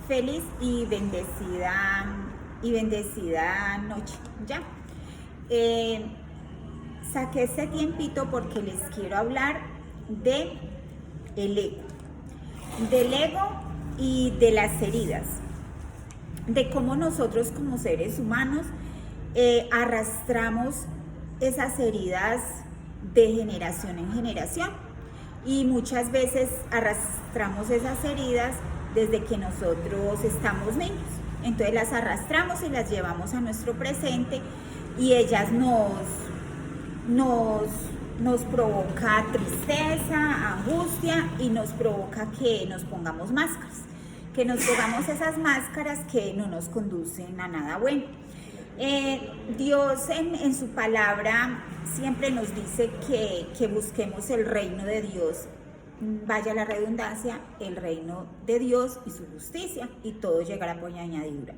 Feliz y bendecida noche, ¿ya? Saqué este tiempito porque les quiero hablar de el ego, del ego y de las heridas, de cómo nosotros como seres humanos arrastramos esas heridas de generación en generación y muchas veces arrastramos esas heridas desde que nosotros estamos niños. Entonces las arrastramos y las llevamos a nuestro presente y ellas nos provoca tristeza, angustia y nos provoca que nos pongamos máscaras, que nos pongamos esas máscaras que no nos conducen a nada bueno. Dios en su palabra siempre nos dice que busquemos el reino de Dios, vaya la redundancia, el reino de Dios y su justicia, y todo llegará por añadidura.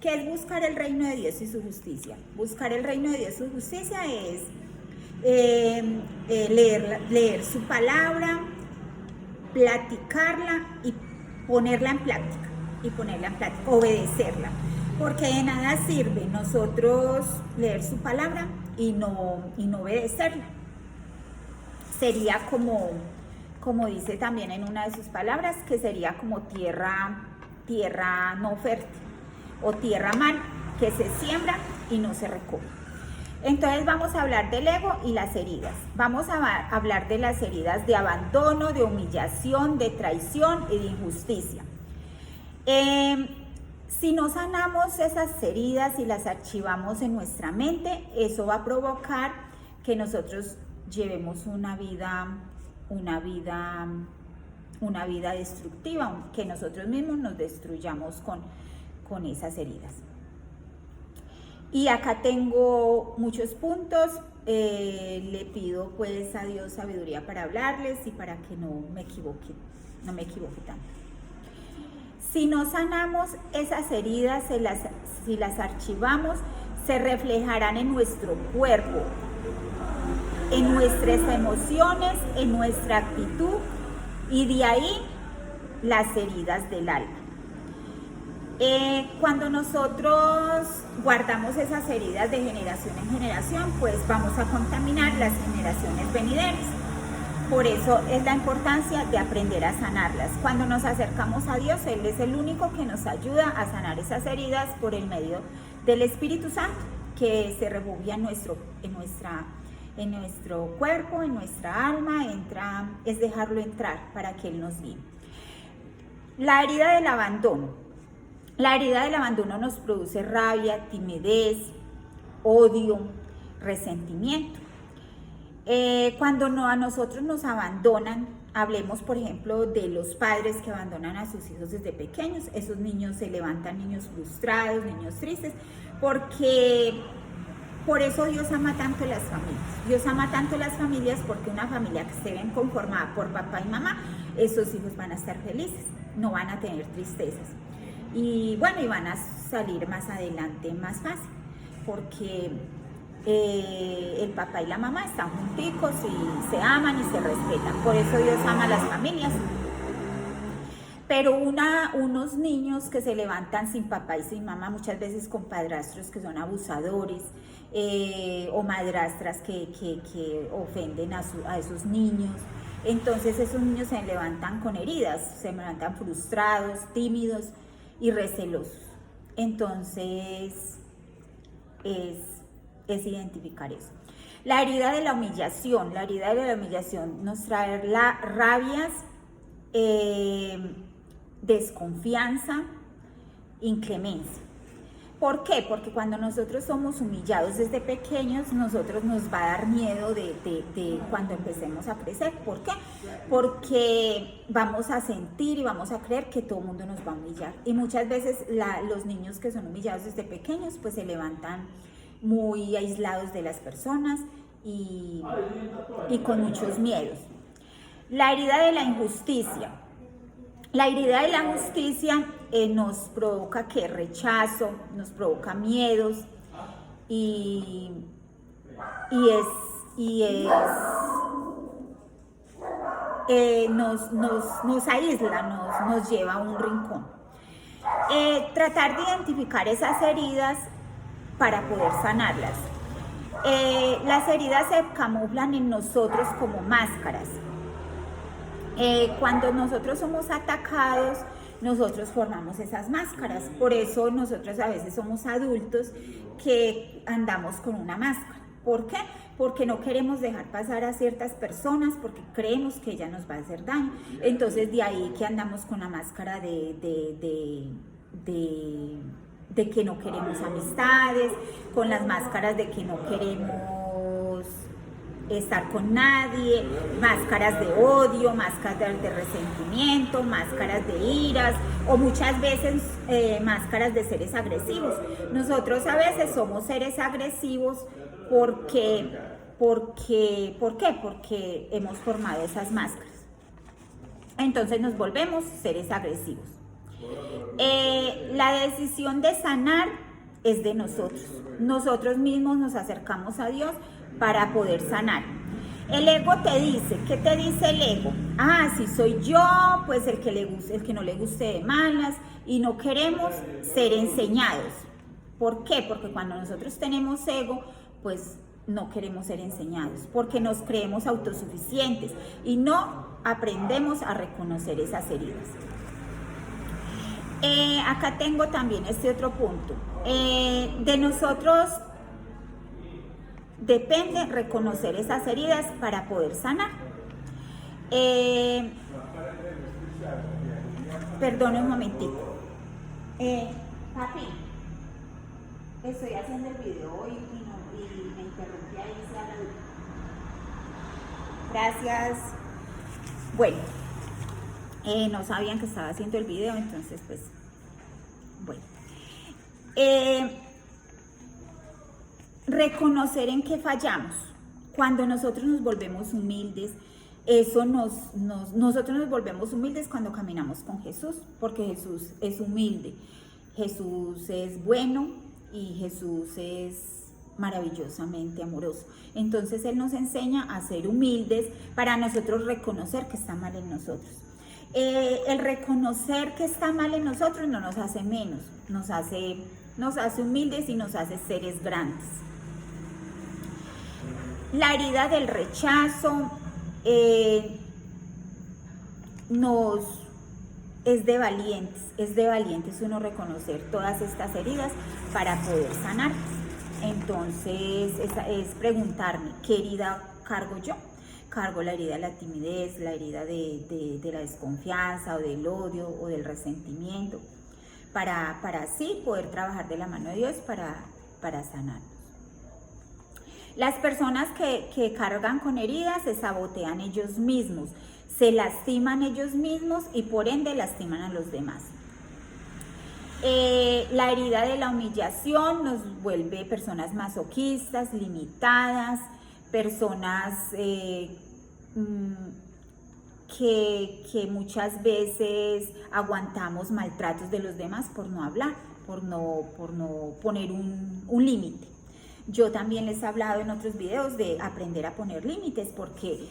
¿Qué es buscar el reino de Dios y su justicia? Buscar el reino de Dios y su justicia es leer su palabra, platicarla y ponerla en práctica, obedecerla, porque de nada sirve nosotros leer su palabra y no obedecerla. Sería como dice también en una de sus palabras, que sería como tierra no fértil o tierra mal, que se siembra y no se recoge. Entonces vamos a hablar del ego y las heridas. Vamos a hablar de las heridas de abandono, de humillación, de traición y de injusticia. Si no sanamos esas heridas y las archivamos en nuestra mente, eso va a provocar que nosotros llevemos una vida destructiva, que nosotros mismos nos destruyamos con esas heridas. Y acá tengo muchos puntos, le pido pues a Dios sabiduría para hablarles y para que no me equivoque tanto. Si no sanamos esas heridas, si las archivamos, se reflejarán en nuestro cuerpo, en nuestras emociones, en nuestra actitud, y de ahí las heridas del alma. Cuando nosotros guardamos esas heridas de generación en generación, pues vamos a contaminar las generaciones venideras. Por eso es la importancia de aprender a sanarlas. Cuando nos acercamos a Dios, Él es el único que nos ayuda a sanar esas heridas por el medio del Espíritu Santo, que se refugia en nuestro cuerpo, en nuestra alma, es dejarlo entrar para que Él nos guíe. La herida del abandono. La herida del abandono nos produce rabia, timidez, odio, resentimiento. Cuando a nosotros nos abandonan, hablemos por ejemplo de los padres que abandonan a sus hijos desde pequeños, esos niños se levantan niños frustrados, niños tristes, porque por eso Dios ama tanto las familias. Dios ama tanto las familias porque una familia que esté bien conformada por papá y mamá, esos hijos van a estar felices, no van a tener tristezas. Y bueno, y van a salir más adelante más fácil, porque el papá y la mamá están junticos y se aman y se respetan. Por eso Dios ama a las familias. Pero unos niños que se levantan sin papá y sin mamá, muchas veces con padrastros que son abusadores, o madrastras que ofenden a esos niños, entonces esos niños se levantan con heridas, se levantan frustrados, tímidos y recelosos. Entonces es identificar eso. La herida de la humillación. La herida de la humillación nos trae rabias, desconfianza, inclemencia. ¿Por qué? Porque cuando nosotros somos humillados desde pequeños, nosotros nos va a dar miedo de cuando empecemos a crecer. ¿Por qué? Porque vamos a sentir y vamos a creer que todo el mundo nos va a humillar. Y muchas veces los niños que son humillados desde pequeños, pues se levantan muy aislados de las personas y con muchos miedos. La herida de la injusticia. La herida de la justicia nos provoca rechazo, nos provoca miedos y nos aísla, nos lleva a un rincón. Tratar de identificar esas heridas para poder sanarlas. Las heridas se camuflan en nosotros como máscaras. Cuando nosotros somos atacados, nosotros formamos esas máscaras. Por eso nosotros a veces somos adultos que andamos con una máscara. ¿Por qué? Porque no queremos dejar pasar a ciertas personas porque creemos que ella nos va a hacer daño. Entonces de ahí que andamos con la máscara de que no queremos amistades, con las máscaras de que no queremos estar con nadie, máscaras de odio, máscaras de resentimiento, máscaras de iras o muchas veces máscaras de seres agresivos. Nosotros a veces somos seres agresivos ¿por qué? Porque hemos formado esas máscaras. Entonces nos volvemos seres agresivos. La decisión de sanar es de nosotros. Nosotros mismos nos acercamos a Dios para poder sanar. El ego te dice, ¿qué te dice el ego? Ah, si soy yo, pues el que no le guste de malas, y no queremos ser enseñados. ¿Por qué? Porque cuando nosotros tenemos ego, pues no queremos ser enseñados, porque nos creemos autosuficientes y no aprendemos a reconocer esas heridas. Acá tengo también este otro punto. De nosotros depende reconocer esas heridas para poder sanar. Perdone un momentico. Papi, estoy haciendo el video y me interrumpí ahí. Gracias. Bueno, no sabían que estaba haciendo el video, entonces pues, bueno. Reconocer en qué fallamos. Cuando nosotros nos volvemos humildes, nosotros nos volvemos humildes cuando caminamos con Jesús, porque Jesús es humilde, Jesús es bueno y Jesús es maravillosamente amoroso. Entonces Él nos enseña a ser humildes para nosotros reconocer que está mal en nosotros. El reconocer que está mal en nosotros no nos hace menos, nos hace humildes y nos hace seres grandes. La herida del rechazo es de valientes uno reconocer todas estas heridas para poder sanarlas. Entonces es preguntarme, ¿qué herida cargo yo? Cargo la herida de la timidez, la herida de la desconfianza o del odio o del resentimiento, para así poder trabajar de la mano de Dios para sanar. Las personas que cargan con heridas se sabotean ellos mismos, se lastiman ellos mismos y por ende lastiman a los demás. La herida de la humillación nos vuelve personas masoquistas, limitadas, personas que muchas veces aguantamos maltratos de los demás por no hablar, por no poner un límite. Yo también les he hablado en otros videos de aprender a poner límites, porque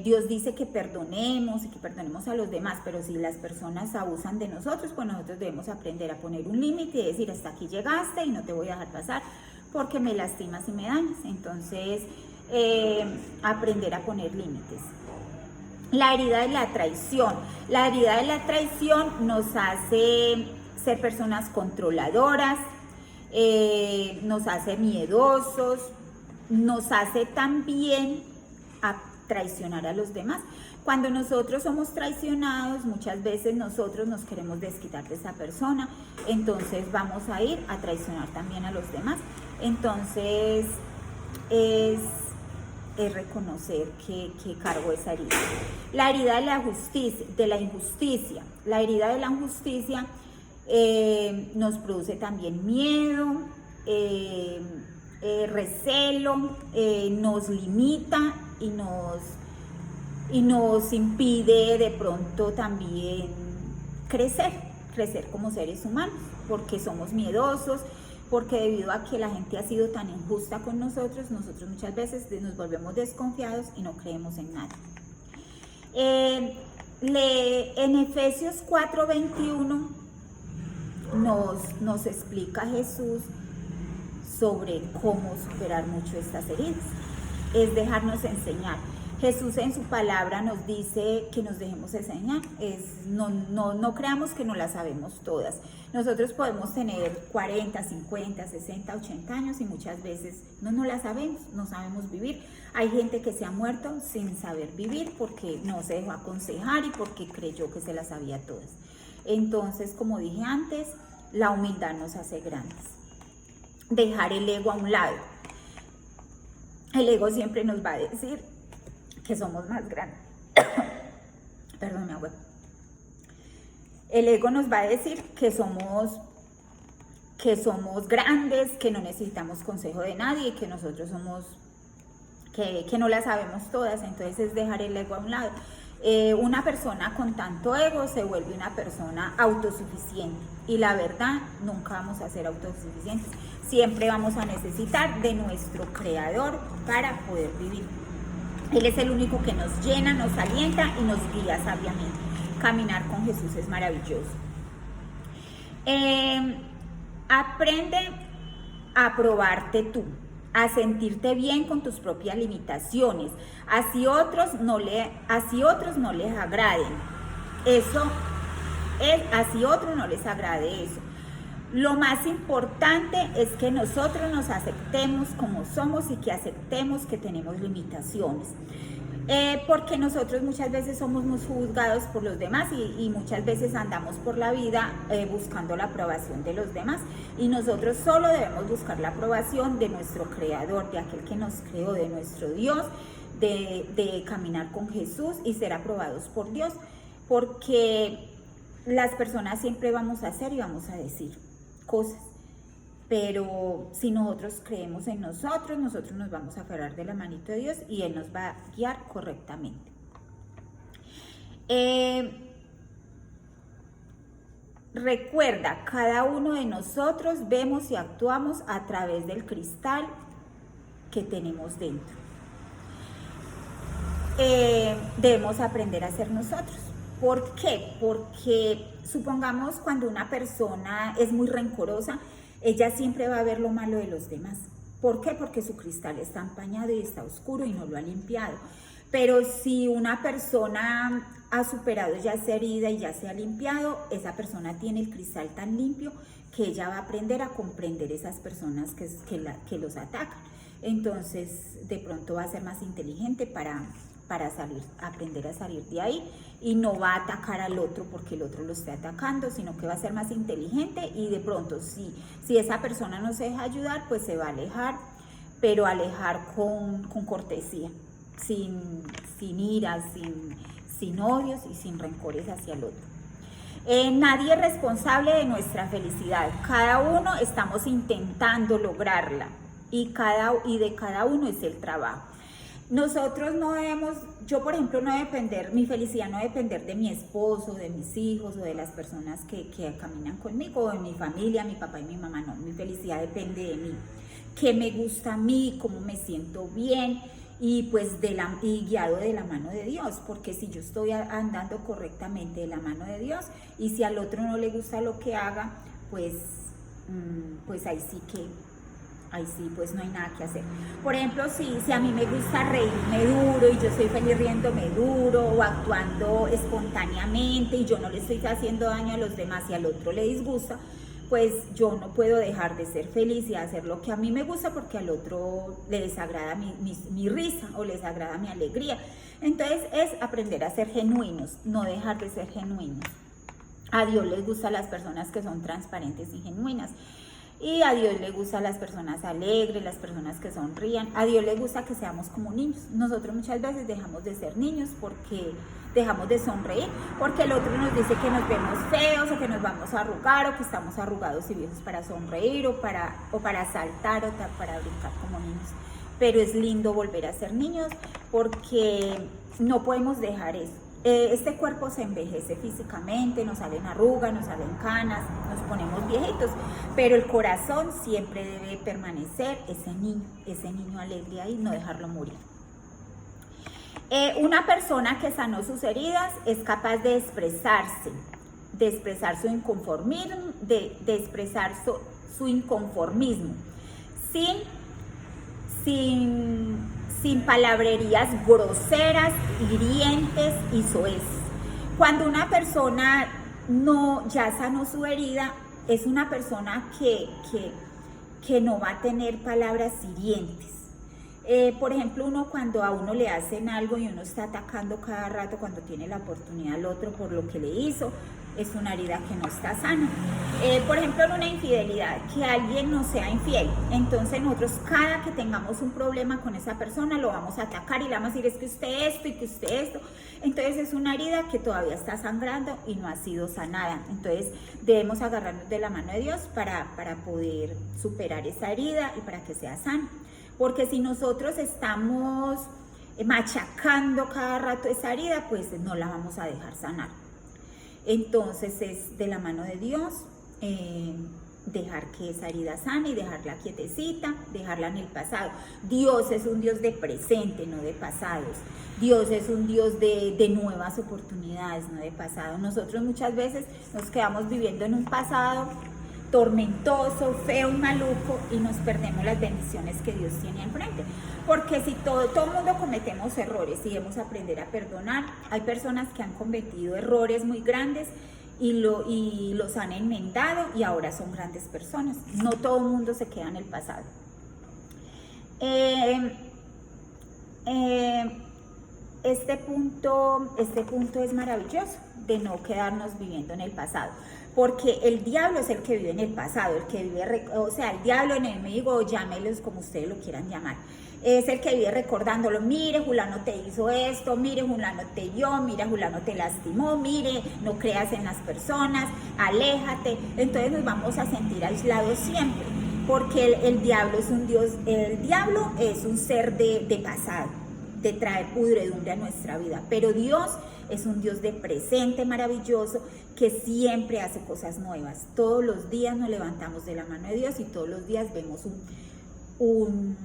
Dios dice que perdonemos y que perdonemos a los demás, pero si las personas abusan de nosotros, pues nosotros debemos aprender a poner un límite y decir, hasta aquí llegaste y no te voy a dejar pasar porque me lastimas y me dañas. Entonces, aprender a poner límites. La herida de la traición. La herida de la traición nos hace ser personas controladoras, nos hace miedosos, nos hace también a traicionar a los demás. Cuando nosotros somos traicionados, muchas veces nosotros nos queremos desquitar de esa persona, entonces vamos a ir a traicionar también a los demás. Entonces es reconocer que cargo esa herida. La herida de la injusticia. La herida de la injusticia nos produce también miedo, recelo, nos limita y nos impide de pronto también crecer como seres humanos, porque somos miedosos, porque debido a que la gente ha sido tan injusta con nosotros muchas veces nos volvemos desconfiados y no creemos en nada. En Efesios 4:21 nos explica Jesús sobre cómo superar mucho estas heridas. Es dejarnos enseñar. Jesús en su palabra nos dice que nos dejemos enseñar. No creamos que no las sabemos todas. Nosotros podemos tener 40, 50, 60, 80 años y muchas veces no las sabemos, no sabemos vivir. Hay gente que se ha muerto sin saber vivir porque no se dejó aconsejar y porque creyó que se las sabía todas. Entonces, como dije antes, la humildad nos hace grandes. Dejar el ego a un lado. El ego siempre nos va a decir que somos más grandes. Perdón, mi abuelo. El ego nos va a decir que somos grandes, que no necesitamos consejo de nadie, que nosotros somos, que no las sabemos todas. Entonces es dejar el ego a un lado. Una persona con tanto ego se vuelve una persona autosuficiente y la verdad nunca vamos a ser autosuficientes. Siempre vamos a necesitar de nuestro creador para poder vivir. Él es el único que nos llena, nos alienta y nos guía sabiamente. Caminar con Jesús es maravilloso. Aprende a probarte tú, a sentirte bien con tus propias limitaciones, así otros no les agraden. Así otros no les agrade eso. Lo más importante es que nosotros nos aceptemos como somos y que aceptemos que tenemos limitaciones. Porque nosotros muchas veces somos muy juzgados por los demás y muchas veces andamos por la vida buscando la aprobación de los demás. Y nosotros solo debemos buscar la aprobación de nuestro Creador, de aquel que nos creó, de nuestro Dios, de caminar con Jesús y ser aprobados por Dios. Porque las personas siempre vamos a hacer y vamos a decir cosas, pero si nosotros creemos en nosotros nos vamos a aferrar de la manito de Dios y Él nos va a guiar correctamente. Recuerda, cada uno de nosotros vemos y actuamos a través del cristal que tenemos dentro. Debemos aprender a ser nosotros. ¿Por qué? Porque supongamos cuando una persona es muy rencorosa, ella siempre va a ver lo malo de los demás. ¿Por qué? Porque su cristal está empañado y está oscuro y no lo ha limpiado. Pero si una persona ha superado ya esa herida y ya se ha limpiado, esa persona tiene el cristal tan limpio que ella va a aprender a comprender esas personas que los atacan. Entonces, de pronto va a ser más inteligente para aprender a salir de ahí y no va a atacar al otro porque el otro lo esté atacando, sino que va a ser más inteligente y de pronto si esa persona no se deja ayudar, pues se va a alejar, pero alejar con cortesía, sin iras, sin odios y sin rencores hacia el otro. Nadie es responsable de nuestra felicidad, cada uno estamos intentando lograrla y de cada uno es el trabajo. Nosotros no debemos, yo por ejemplo mi felicidad no depender de mi esposo, de mis hijos o de las personas que caminan conmigo o de mi familia, mi papá y mi mamá, no, mi felicidad depende de mí, qué me gusta a mí, cómo me siento bien y pues y guiado de la mano de Dios, porque si yo estoy andando correctamente de la mano de Dios y si al otro no le gusta lo que haga, pues ahí sí, pues no hay nada que hacer. Por ejemplo, si a mí me gusta reírme duro y yo soy feliz riéndome duro o actuando espontáneamente y yo no le estoy haciendo daño a los demás y al otro le disgusta, pues yo no puedo dejar de ser feliz y hacer lo que a mí me gusta porque al otro le desagrada mi risa o le desagrada mi alegría. Entonces es aprender a ser genuinos, no dejar de ser genuinos. A Dios les gustan las personas que son transparentes y genuinas. Y a Dios le gusta las personas alegres, las personas que sonrían. A Dios le gusta que seamos como niños. Nosotros muchas veces dejamos de ser niños porque dejamos de sonreír, porque el otro nos dice que nos vemos feos o que nos vamos a arrugar o que estamos arrugados y viejos para sonreír o para saltar o para brincar como niños. Pero es lindo volver a ser niños porque no podemos dejar eso. Este cuerpo se envejece físicamente, nos salen arrugas, nos salen canas, nos ponemos viejitos, pero el corazón siempre debe permanecer ese niño alegre ahí, no dejarlo morir. Una persona que sanó sus heridas es capaz de expresarse, de expresar su inconformismo, de expresar su inconformismo, sin palabrerías groseras, hirientes y soeces. Cuando una persona ya sanó su herida, es una persona que no va a tener palabras hirientes. Por ejemplo, cuando a uno le hacen algo y uno está atacando cada rato cuando tiene la oportunidad al otro por lo que le hizo, es una herida que no está sana. Por ejemplo, en una infidelidad, que alguien no sea infiel, entonces nosotros cada que tengamos un problema con esa persona lo vamos a atacar y le vamos a decir es que usted esto y que usted esto. Entonces es una herida que todavía está sangrando y no ha sido sanada. Entonces debemos agarrarnos de la mano de Dios para poder superar esa herida y para que sea sana. Porque si nosotros estamos machacando cada rato esa herida, pues no la vamos a dejar sanar. Entonces es de la mano de Dios dejar que esa herida sane y dejarla quietecita, dejarla en el pasado. Dios es un Dios de presente, no de pasados. Dios es un Dios de nuevas oportunidades, no de pasado. Nosotros muchas veces nos quedamos viviendo en un pasado tormentoso, feo y maluco y nos perdemos las bendiciones que Dios tiene enfrente. Porque si todo el mundo cometemos errores y debemos aprender a perdonar, hay personas que han cometido errores muy grandes y los han enmendado y ahora son grandes personas. No todo el mundo se queda en el pasado. Este punto es maravilloso, de no quedarnos viviendo en el pasado, porque el diablo es el que vive en el pasado, el que vive, el diablo, enemigo, llámelos como ustedes lo quieran llamar, es el que vive recordándolo. Mire, fulano te hizo esto, mire, fulano te hirió, mire, fulano te lastimó, mire, no creas en las personas, aléjate. Entonces nos vamos a sentir aislados siempre, porque el diablo es un Dios, el diablo es un ser de pasado, de traer pudredumbre a nuestra vida, pero Dios es un Dios de presente maravilloso que siempre hace cosas nuevas. Todos los días nos levantamos de la mano de Dios y todos los días vemos un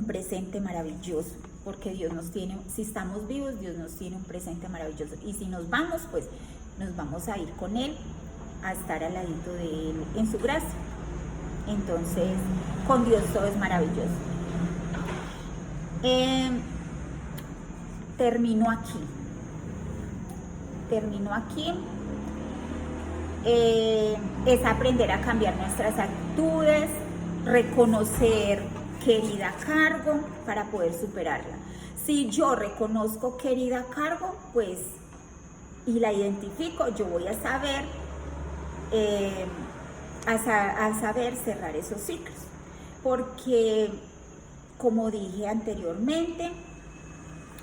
presente maravilloso, porque Dios nos tiene, si estamos vivos, Dios nos tiene un presente maravilloso, y si nos vamos, pues nos vamos a ir con Él, a estar al ladito de Él en su gracia. Entonces, con Dios todo es maravilloso. Termino aquí. Es aprender a cambiar nuestras actitudes, reconocer qué herida cargo para poder superarla. Si yo reconozco qué herida cargo, pues, y la identifico, yo voy a saber, saber cerrar esos ciclos. Porque, como dije anteriormente,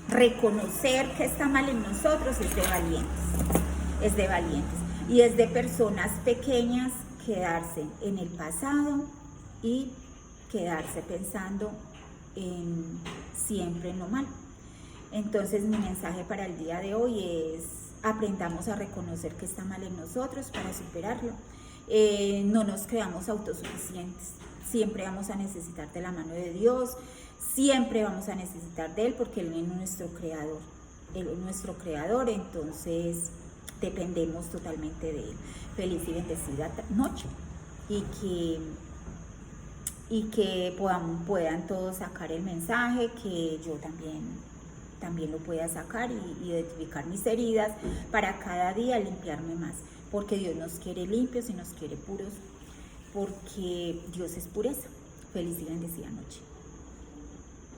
reconocer que está mal en nosotros es de valientes, y es de personas pequeñas quedarse en el pasado y quedarse pensando siempre en lo malo. Entonces mi mensaje para el día de hoy es: aprendamos a reconocer que está mal en nosotros para superarlo. No nos creamos autosuficientes, siempre vamos a necesitar de la mano de Dios, siempre vamos a necesitar de Él, porque Él es nuestro creador, entonces dependemos totalmente de Él. Feliz y bendecida noche, y que puedan todos sacar el mensaje, que yo también lo pueda sacar y identificar mis heridas para cada día limpiarme más, porque Dios nos quiere limpios y nos quiere puros, porque Dios es pureza. Feliz y bendecida noche.